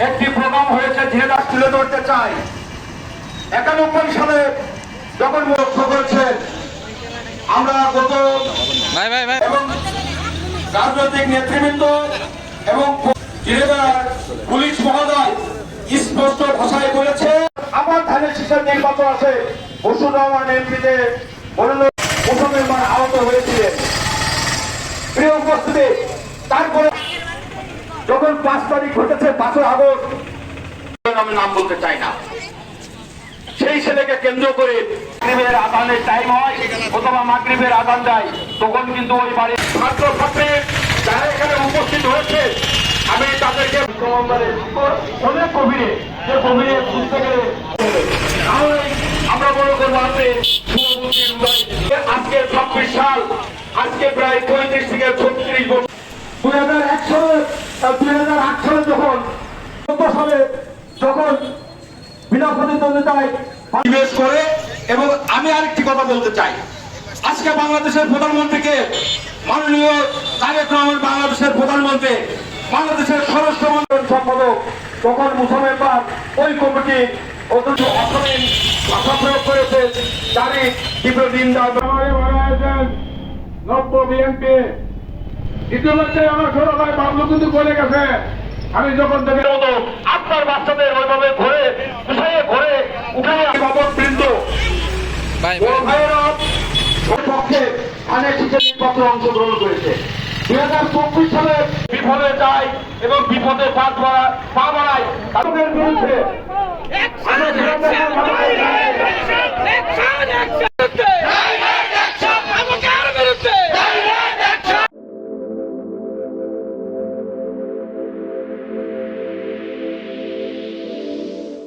একটি প্রোগ্রাম হয়েছে যেটা তুলে ধরতে চাই। 91 সালে যখন লক্ষ্য করেছেন আমরা গত এবং রাজনৈতিক নেতৃবৃন্দ এবং পুলিশ মহোদয় স্পষ্ট ভাষায় বলেছে আবার ধানের শীষের নির্বাচন আছে। বসুর রহমান এমপিতে মুসলমান আহত হয়েছিলেন। প্রিয় উপস্থিতি, তারপরে যখন 5 তারিখ ঘটেছে 5 আগস্ট, আমি নাম বলতে চাই না, সেই ছেলেকে কেন্দ্র করে মাগরিবের আজানের টাইম হয় অথবা মাগরিবের আজান দেয়, তখন কিন্তু ওই বাড়ির ছাত্র ছাত্রী যারা এখানে উপস্থিত হয়েছে আমি তাদেরকে অনেক গভীরে যে গভীরে বুঝতে গেলে আমরা মনে করবো আপনি আজকে 26 সাল, আজকে প্রায় 35 থেকে 36 বছর। 2001 সালে 2008 সালে যখন 14 সালে যখন বিনা প্রতিদ্বন্দ্বিতায় পরিবেশ করে। এবং আমি আরেকটি কথা বলতে চাই, আজকে বাংলাদেশের প্রধানমন্ত্রীকে মাননীয় তারেক রহমান বাংলাদেশের প্রধানমন্ত্রী, বাংলাদেশের স্বরাষ্ট্র মন্ত্রী সম্পাদক তখন মুসলমান ওই কমিটি অথচ অসমিন ভাষা প্রয়োগ করেছে, তারই তীব্র নিন্দা নব্য বিএনপি। ইতিমধ্যে আমার ছোট ভাই বাবলু কিন্তু বলে গেছে, আমি যখন দেখে মতো আপনার বাচ্চাদের ওইভাবে ঘরে উঠে বাবদ বৃন্দ পক্ষে অনেক শিক্ষা নির্বাচনে অংশগ্রহণ করেছে। 2024 সালে বিপদে যায় এবং বিপদে পা বাড়ায় তাদের বিরুদ্ধে